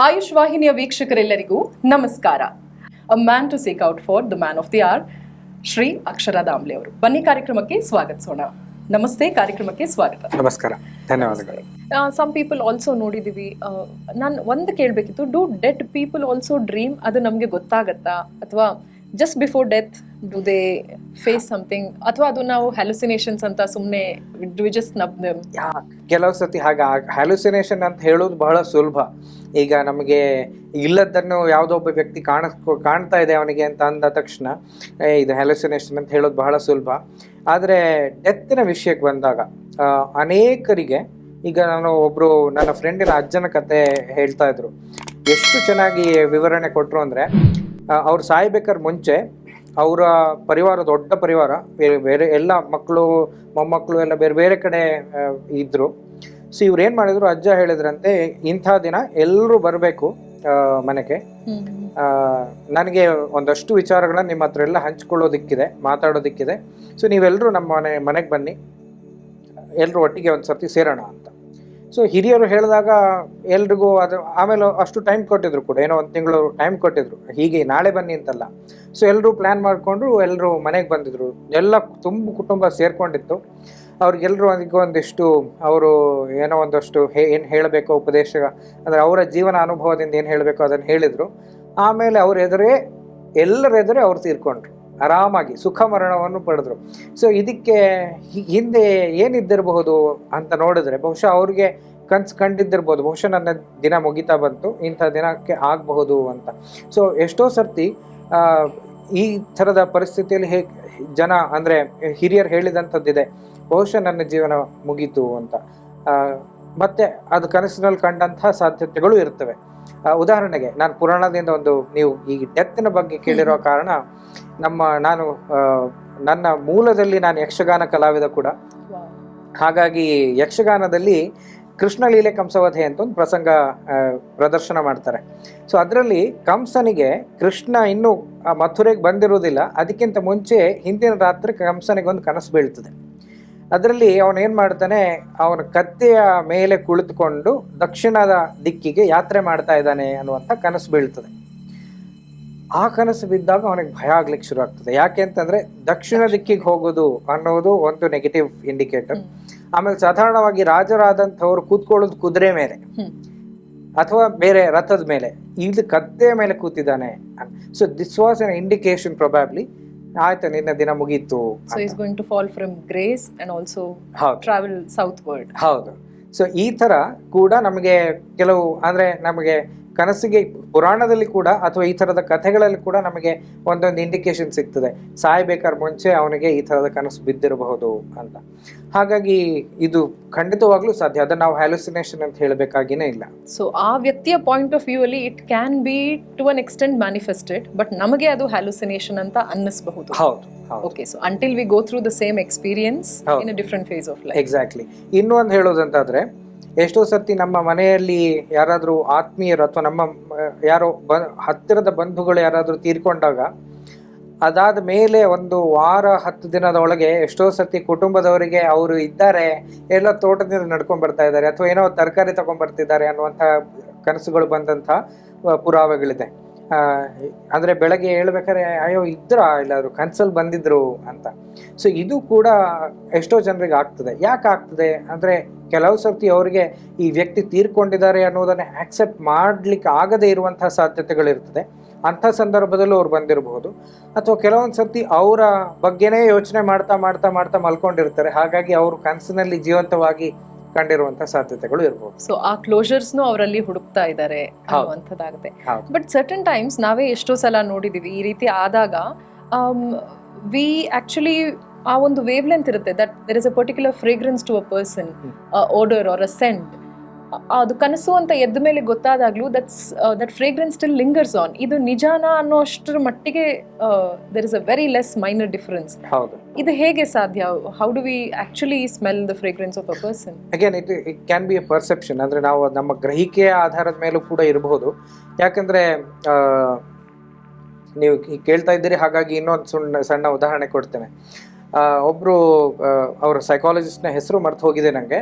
ಆಯುಷ್ ವಾಹಿನಿಯ ವೀಕ್ಷಕರೆಲ್ಲರಿಗೂ ನಮಸ್ಕಾರ. A man to seek out for the man of the hour Shri Akshara Damle ಅವರು. ಬನ್ನಿ ಕಾರ್ಯಕ್ರಮಕ್ಕೆ ಸ್ವಾಗತಿಸೋಣ. ನಮಸ್ತೆ, ಕಾರ್ಯಕ್ರಮಕ್ಕೆ ಸ್ವಾಗತ. ನಮಸ್ಕಾರ, ಧನ್ಯವಾದಗಳು. ಸಮ್ ಪೀಪಲ್ ಆಲ್ಸೋ ನೋಡಿದೀವಿ. ನಾನು ಒಂದು ಕೇಳಬೇಕಿತ್ತು, do dead people also dream? ಅದು ನಮಗೆ ಗೊತ್ತಾಗತ್ತಾ, ಅಥವಾ just before death do they face something, ಅಥವಾ ಅದು ನಾವು ಹ್ಯಾಲುಸಿನೇಷನ್ಸ್ ಅಂತ ಸುಮ್ಮನೆ ಜಸ್ಟ್ ಕೆಲವು ಸತಿ ಹಾಗೆ ಹ್ಯಾಲುಸಿನೇಷನ್ ಅಂತ ಹೇಳೋದು ಬಹಳ ಸುಲಭ. ಈಗ ನಮಗೆ ಇಲ್ಲದನ್ನು ಯಾವುದೋ ಒಬ್ಬ ವ್ಯಕ್ತಿ ಕಾಣ್ತಾ ಇದೆ ಅವನಿಗೆ ಅಂತ ಅಂದ ತಕ್ಷಣ ಇದು ಹ್ಯಾಲುಸಿನೇಷನ್ ಅಂತ ಹೇಳೋದು ಬಹಳ ಸುಲಭ. ಆದರೆ ಡೆತ್ತಿನ ವಿಷಯಕ್ಕೆ ಬಂದಾಗ ಅನೇಕರಿಗೆ, ಈಗ ನನ್ನ ಫ್ರೆಂಡಿನ ಅಜ್ಜನ ಕತೆ ಹೇಳ್ತಾ ಇದ್ರು. ಎಷ್ಟು ಚೆನ್ನಾಗಿ ವಿವರಣೆ ಕೊಟ್ಟರು ಅಂದರೆ, ಅವ್ರು ಸಾಯ್ಬೇಕಾದ್ರೆ ಮುಂಚೆ ಅವರ ಪರಿವಾರ, ದೊಡ್ಡ ಪರಿವಾರ, ಬೇರೆ ಎಲ್ಲ ಮಕ್ಕಳು ಮೊಮ್ಮಕ್ಕಳು ಎಲ್ಲ ಬೇರೆ ಬೇರೆ ಕಡೆ ಇದ್ದರು. ಸೊ ಇವ್ರು ಏನು ಮಾಡಿದ್ರು, ಅಜ್ಜ ಹೇಳಿದ್ರಂತೆ, ಇಂಥ ದಿನ ಎಲ್ಲರೂ ಬರಬೇಕು ಮನೆಗೆ, ನನಗೆ ಒಂದಷ್ಟು ವಿಚಾರಗಳನ್ನ ನಿಮ್ಮ ಹತ್ರ ಎಲ್ಲ ಹಂಚ್ಕೊಳ್ಳೋದಿಕ್ಕಿದೆ, ಮಾತಾಡೋದಿಕ್ಕಿದೆ. ಸೊ ನೀವೆಲ್ಲರೂ ನಮ್ಮ ಮನೆಗೆ ಬನ್ನಿ, ಎಲ್ಲರೂ ಒಟ್ಟಿಗೆ ಒಂದು ಸರ್ತಿ ಸೇರೋಣ ಅಂತ. ಸೊ ಹಿರಿಯರು ಹೇಳಿದಾಗ ಎಲ್ರಿಗೂ ಅದು, ಆಮೇಲೆ ಅಷ್ಟು ಟೈಮ್ ಕೊಟ್ಟಿದ್ರು ಕೂಡ, ಏನೋ ಒಂದು ತಿಂಗಳು ಟೈಮ್ ಕೊಟ್ಟಿದ್ರು, ಹೀಗೆ ನಾಳೆ ಬನ್ನಿ ಅಂತಲ್ಲ. ಸೊ ಎಲ್ಲರೂ ಪ್ಲ್ಯಾನ್ ಮಾಡಿಕೊಂಡು ಎಲ್ಲರೂ ಮನೆಗೆ ಬಂದಿದ್ರು. ಎಲ್ಲ ತುಂಬ ಕುಟುಂಬ ಸೇರ್ಕೊಂಡಿತ್ತು. ಅವ್ರಿಗೆಲ್ಲರೂ ಒಂದಿಷ್ಟು ಅವರು ಏನೋ ಒಂದಷ್ಟು ಏನು ಹೇಳಬೇಕೋ ಉಪದೇಶ, ಅಂದರೆ ಅವರ ಜೀವನ ಅನುಭವದಿಂದ ಏನು ಹೇಳಬೇಕೋ ಅದನ್ನು ಹೇಳಿದರು. ಆಮೇಲೆ ಎಲ್ಲರ ಎದುರೇ ಅವ್ರು ತೀರ್ಕೊಂಡ್ರು, ಆರಾಮಾಗಿ ಸುಖ ಮರಣವನ್ನು ಪಡೆದ್ರು. ಸೊ ಇದಕ್ಕೆ ಹಿಂದೆ ಏನಿದ್ದಿರಬಹುದು ಅಂತ ನೋಡಿದ್ರೆ, ಬಹುಶಃ ಅವ್ರಿಗೆ ಕಂಡಿದ್ದಿರ್ಬೋದು, ಬಹುಶಃ ನನ್ನ ದಿನ ಮುಗಿತಾ ಬಂತು, ಇಂಥ ದಿನಕ್ಕೆ ಆಗಬಹುದು ಅಂತ. ಸೊ ಎಷ್ಟೋ ಸರ್ತಿ ಈ ಥರದ ಪರಿಸ್ಥಿತಿಯಲ್ಲಿ ಜನ, ಅಂದರೆ ಹಿರಿಯರು ಹೇಳಿದಂಥದ್ದಿದೆ, ಬಹುಶಃ ನನ್ನ ಜೀವನ ಮುಗೀತು ಅಂತ. ಮತ್ತೆ ಅದು ಕನಸಿನಲ್ಲಿ ಕಂಡಂತಹ ಸಾಧ್ಯತೆಗಳು ಇರ್ತವೆ. ಉದಾಹರಣೆಗೆ, ನಾನು ಪುರಾಣದಿಂದ ನೀವು ಈ ಡೆತ್ತಿನ ಬಗ್ಗೆ ಕೇಳಿರೋ ಕಾರಣ, ನನ್ನ ಮೂಲದಲ್ಲಿ ನಾನು ಯಕ್ಷಗಾನ ಕಲಾವಿದ ಕೂಡ. ಹಾಗಾಗಿ ಯಕ್ಷಗಾನದಲ್ಲಿ ಕೃಷ್ಣಲೀಲೆ ಕಂಸವಧೆ ಅಂತ ಒಂದು ಪ್ರಸಂಗ ಪ್ರದರ್ಶನ ಮಾಡ್ತಾರೆ. ಸೊ ಅದರಲ್ಲಿ ಕಂಸನಿಗೆ, ಕೃಷ್ಣ ಇನ್ನೂ ಮಥುರೆಗೆ ಬಂದಿರೋದಿಲ್ಲ, ಅದಕ್ಕಿಂತ ಮುಂಚೆ ಹಿಂದಿನ ರಾತ್ರಿ ಕಂಸನಿಗೆ ಒಂದು ಕನಸು ಬೀಳ್ತದೆ. ಅದರಲ್ಲಿ ಅವನೇನು ಮಾಡ್ತಾನೆ, ಅವನ ಕತ್ತೆಯ ಮೇಲೆ ಕುಳಿತುಕೊಂಡು ದಕ್ಷಿಣದ ದಿಕ್ಕಿಗೆ ಯಾತ್ರೆ ಮಾಡ್ತಾ ಇದ್ದಾನೆ ಅನ್ನುವಂಥ ಕನಸು ಬೀಳ್ತದೆ. ಆ ಕನಸು ಬಿದ್ದಾಗ ಅವನಿಗೆ ಭಯ ಆಗ್ಲಿಕ್ಕೆ ಶುರು ಆಗ್ತದೆ. ಯಾಕೆ ಅಂತಂದ್ರೆ, ದಕ್ಷಿಣ ದಿಕ್ಕಿಗೆ ಹೋಗೋದು ಅನ್ನೋದು ಒಂದು ನೆಗೆಟಿವ್ ಇಂಡಿಕೇಟರ್. ಆಮೇಲೆ ಸಾಧಾರಣವಾಗಿ ರಾಜರಾದಂಥವ್ರು ಕೂತ್ಕೊಳ್ಳೋದು ಕುದುರೆ ಮೇಲೆ ಅಥವಾ ಬೇರೆ ರಥದ ಮೇಲೆ, ಇದು ಕತ್ತೆಯ ಮೇಲೆ ಕೂತಿದ್ದಾನೆ. So this was an indication probably, ಆಯ್ತು ನಿನ್ನ ದಿನ ಮುಗೀತು. So he's going to fall from grace and also travel southward. ಹೌದು. ಸೊ ಈ ತರ ಕೂಡ ನಮಗೆ ಕೆಲವು, ಅಂದ್ರೆ ನಮಗೆ ಕನಸಿಗೆ ಪುರಾಣದಲ್ಲಿ ಕೂಡ ಅಥವಾ ಈ ಥರದ ಕಥೆಗಳಲ್ಲಿ ಕೂಡ ನಮಗೆ ಒಂದೊಂದು ಇಂಡಿಕೇಶನ್ ಸಿಗ್ತದೆ, ಸಾಯ್ಬೇಕಾದ್ರೆ ಮುಂಚೆ ಅವನಿಗೆ ಈ ಥರದ ಕನಸು ಬಿದ್ದಿರಬಹುದು ಅಂತ. ಹಾಗಾಗಿ ಇದು ಖಂಡಿತವಾಗ್ಲೂ ಸಾಧ್ಯ, ಅದನ್ನು ನಾವು ಹ್ಯಾಲುಸಿನೇಷನ್ ಅಂತ ಹೇಳಬೇಕಾಗಿನೇ ಇಲ್ಲ. ಸೊ ಆ ವ್ಯಕ್ತಿಯ ಪಾಯಿಂಟ್ ಆಫ್ ವ್ಯೂ ಅಲ್ಲಿ it can be to an extent manifested, but ನಮಗೆ ಅದು ಹ್ಯಾಲುಸಿನೇಷನ್ ಅಂತ ಅನ್ನಿಸಬಹುದು. ಹೌದು. Okay, so until we go through the same experience in a different phase of life. Exactly. ಇನ್ನೂ ಒಂದು ಹೇಳೋದಂತಾದ್ರೆ, ಎಷ್ಟೋ ಸರ್ತಿ ನಮ್ಮ ಮನೆಯಲ್ಲಿ ಯಾರಾದರೂ ಆತ್ಮೀಯರು ಅಥವಾ ನಮ್ಮ ಯಾರೋ ಹತ್ತಿರದ ಬಂಧುಗಳು ಯಾರಾದರೂ ತೀರ್ಕೊಂಡಾಗ, ಅದಾದ ಮೇಲೆ ಒಂದು ವಾರ 10 ದಿನದ ಒಳಗೆ ಎಷ್ಟೋ ಸರ್ತಿ ಕುಟುಂಬದವರಿಗೆ ಅವರು ಇದ್ದಾರೆ, ಎಲ್ಲ ತೋಟದಿಂದ ನಡ್ಕೊಂಡ್ ಬರ್ತಾ ಇದ್ದಾರೆ ಅಥವಾ ಏನೋ ತರಕಾರಿ ತಗೊಂಡ್ಬರ್ತಿದ್ದಾರೆ ಅನ್ನುವಂಥ ಕನಸುಗಳು ಬಂದಂಥ ಪುರಾವೆಗಳಿದೆ. ಅಂದರೆ ಬೆಳಗ್ಗೆ ಹೇಳ್ಬೇಕಾದ್ರೆ, ಅಯ್ಯೋ ಇಲ್ಲದ್ರು ಕನ್ಸಲ್ಲಿ ಬಂದಿದ್ರು ಅಂತ. ಸೊ ಇದು ಕೂಡ ಎಷ್ಟೋ ಜನರಿಗೆ ಆಗ್ತದೆ. ಯಾಕೆ ಆಗ್ತದೆ ಅಂದರೆ, ಕೆಲವು ಸರ್ತಿ ಅವರಿಗೆ ಈ ವ್ಯಕ್ತಿ ತೀರ್ಕೊಂಡಿದ್ದಾರೆ ಅನ್ನೋದನ್ನು ಆಕ್ಸೆಪ್ಟ್ ಮಾಡ್ಲಿಕ್ಕೆ ಆಗದೇ ಇರುವಂತಹ ಸಾಧ್ಯತೆಗಳಿರ್ತದೆ. ಅಂಥ ಸಂದರ್ಭದಲ್ಲೂ ಅವ್ರು ಬಂದಿರಬಹುದು. ಅಥವಾ ಕೆಲವೊಂದು ಸರ್ತಿ ಅವರ ಬಗ್ಗೆನೇ ಯೋಚನೆ ಮಾಡ್ತಾ ಮಾಡ್ತಾ ಮಾಡ್ತಾ ಮಲ್ಕೊಂಡಿರ್ತಾರೆ, ಹಾಗಾಗಿ ಅವರು ಕನಸಿನಲ್ಲಿ ಜೀವಂತವಾಗಿ ಕಂಡಿರುವಂತ ಸಾಧ್ಯತೆಗಳು ಇರಬಹುದು. ಸೊ ಆ ಕ್ಲೋಜರ್ಸ್ನು ಅವರಲ್ಲಿ ಹುಡುಕ್ತಾ ಇದ್ದಾರೆ ಅನ್ನುವಂಥದ್ದಾಗುತ್ತೆ. ಬಟ್ ಸರ್ಟನ್ ಟೈಮ್ಸ್ ನಾವೇ ಎಷ್ಟೋ ಸಲ ನೋಡಿದೀವಿ, ಈ ರೀತಿ ಆದಾಗ ವಿ ಆಕ್ಚುಲಿ ಆ ಒಂದು ವೇವ್ ಲೆಂತ್ ಇರುತ್ತೆ, that there is a particular fragrance to a person, odour or a scent. ಅದು ಕನಸು ಅಂತ ಎದ್ದ ಮೇಲೆ ಗೊತ್ತಾದಾಗ್ಲೂ that fragrance still lingers on. ಇದು ನಿಜಾನ ಅನ್ನೋ ಅಷ್ಟರ ಮಟ್ಟಿಗೆ there is a very less minor difference. ಇದು ಹೇಗೆ ಸಾಧ್ಯ? How do we actually smell the fragrance of a person? Again it can be a perception, ಅಂದ್ರೆ ನಾವು ನಮ್ಮ ಗ್ರಹಿಕೆಯ ಆಧಾರದ ಮೇಲೂ ಕೂಡ ಇರಬಹುದು. ಯಾಕಂದ್ರೆ ನೀವು ಕೇಳ್ತಾ ಇದ್ದೀರಿ, ಹಾಗಾಗಿ ಇನ್ನೊಂದು ಸಣ್ಣ ಉದಾಹರಣೆ ಕೊಡ್ತೇನೆ. ಒಬ್ರು ಅವ್ರ ಸೈಕಾಲಜಿಸ್ಟ್ನ ಹೆಸರು ಮರ್ತು ಹೋಗಿದೆ ನನಗೆ.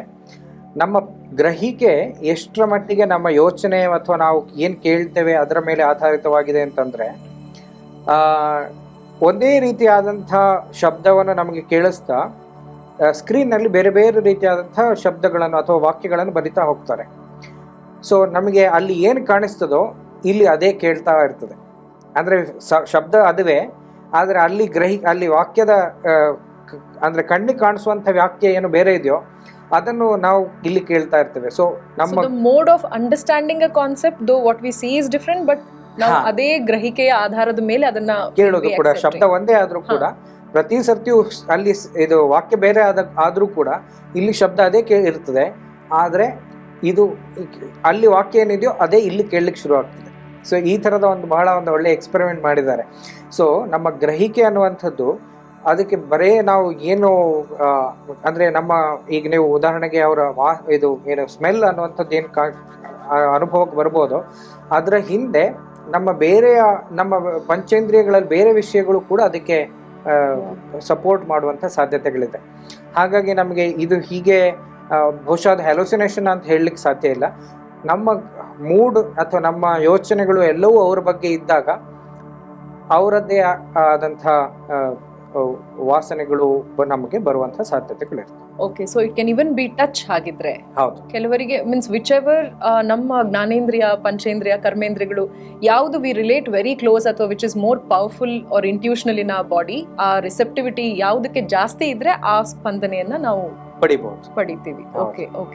ನಮ್ಮ ಗ್ರಹಿಕೆ ಎಷ್ಟರ ಮಟ್ಟಿಗೆ ನಮ್ಮ ಯೋಚನೆ ಅಥವಾ ನಾವು ಏನು ಕೇಳ್ತೇವೆ ಅದರ ಮೇಲೆ ಆಧಾರಿತವಾಗಿದೆ ಅಂತಂದರೆ, ಒಂದೇ ರೀತಿಯಾದಂಥ ಶಬ್ದವನ್ನು ನಮಗೆ ಕೇಳಿಸ್ತಾ ಸ್ಕ್ರೀನ್ನಲ್ಲಿ ಬೇರೆ ಬೇರೆ ರೀತಿಯಾದಂಥ ಶಬ್ದಗಳನ್ನು ಅಥವಾ ವಾಕ್ಯಗಳನ್ನು ಬರಿತಾ ಹೋಗ್ತಾರೆ. ಸೊ ನಮಗೆ ಅಲ್ಲಿ ಏನು ಕಾಣಿಸ್ತದೋ ಇಲ್ಲಿ ಅದೇ ಕೇಳ್ತಾ ಇರ್ತದೆ. ಅಂದರೆ ಶಬ್ದ ಅದುವೇ, ಆದರೆ ಅಲ್ಲಿ ವಾಕ್ಯದ ಅಂದರೆ ಕಣ್ಣಿಗೆ ಕಾಣಿಸುವಂಥ ವಾಕ್ಯ ಏನು ಬೇರೆ ಇದೆಯೋ ಅದನ್ನು ನಾವು ಇಲ್ಲಿ ಕೇಳ್ತಾ ಇರ್ತೇವೆ. ಸೊ ನಮ್ಮ mode of understanding a concept though what we see is different, but ನಾವು ಅದೇ ಗ್ರಹಿಕೆಯ ಆಧಾರದ ಮೇಲೆ ಅದನ್ನ ಕೇಳೋದು ಕೂಡ ಶಬ್ದ ಒಂದೇ ಆದ್ರೂ ಕೂಡ ಪ್ರತಿ ಸರ್ತಿಯೂ ಅಲ್ಲಿ ಇದು ವಾಕ್ಯ ಬೇರೆ ಆದ್ರೂ ಕೂಡ ಇಲ್ಲಿ ಶಬ್ದ ಅದೇ ಇರ್ತದೆ. ಆದ್ರೆ ಇದು ಅಲ್ಲಿ ವಾಕ್ಯ ಏನಿದೆಯೋ ಅದೇ ಇಲ್ಲಿ ಕೇಳಲಿಕ್ಕೆ ಶುರು ಆಗ್ತದೆ. ಸೊ ಈ ಥರದ ಬಹಳ ಒಳ್ಳೆ ಎಕ್ಸ್ಪೆರಿಮೆಂಟ್ ಮಾಡಿದ್ದಾರೆ. ಸೊ ನಮ್ಮ ಗ್ರಹಿಕೆ ಅನ್ನುವಂಥದ್ದು ಅದಕ್ಕೆ ಬರೇ ನಾವು ಏನು ಅಂದರೆ ಈಗ ನೀವು ಉದಾಹರಣೆಗೆ ಅವರ ಇದು ಏನು ಸ್ಮೆಲ್ ಅನ್ನುವಂಥದ್ದು ಏನು ಅನುಭವಕ್ಕೆ ಬರ್ಬೋದು, ಅದರ ಹಿಂದೆ ನಮ್ಮ ಪಂಚೇಂದ್ರಿಯಗಳಲ್ಲಿ ಬೇರೆ ವಿಷಯಗಳು ಕೂಡ ಅದಕ್ಕೆ ಸಪೋರ್ಟ್ ಮಾಡುವಂಥ ಸಾಧ್ಯತೆಗಳಿದೆ. ಹಾಗಾಗಿ ನಮಗೆ ಇದು ಹೀಗೆ ಬಹುಶಃ ಅದು ಹ್ಯಾಲೋಸಿನೇಷನ್ ಅಂತ ಹೇಳಲಿಕ್ಕೆ ಸಾಧ್ಯ ಇಲ್ಲ. ನಮ್ಮ ಮೂಡ್ ಅಥವಾ ನಮ್ಮ ಯೋಚನೆಗಳು ಎಲ್ಲವೂ ಅವ್ರ ಬಗ್ಗೆ ಇದ್ದಾಗ ಅವರದ್ದೇ ಆದಂಥ ವಾಸನೆಗಳು ನಮಗೆ ಬರುವಂಥ ಸಾಧ್ಯತೆಗಳಿರ್ತವೆ. Okay, so it can even be touch ಆಗಿದ್ರೆ. ಹೌದು, ಕೆಲವರಿಗೆ ಮೀನ್ಸ್ ವಿಚ್ ಎವರ್ ನಮ್ಮ ಜ್ಞಾನೇಂದ್ರಿಯ, ಪಂಚೇಂದ್ರಿಯ, ಕರ್ಮೇಂದ್ರಿಯಗಳು ಯಾವುದು ವಿ ರಿಲೇಟ್ ವೆರಿ ಕ್ಲೋಸ್ ಅಥವಾ which is more powerful or intuitional in ಆ ಬಾಡಿ, ಆ ರಿಸೆಪ್ಟಿವಿಟಿ ಯಾವುದಕ್ಕೆ ಜಾಸ್ತಿ ಇದ್ರೆ ಆ ಸ್ಪಂದನೆಯನ್ನ ನಾವು ಪಡಿತೀವಿ. Okay okay.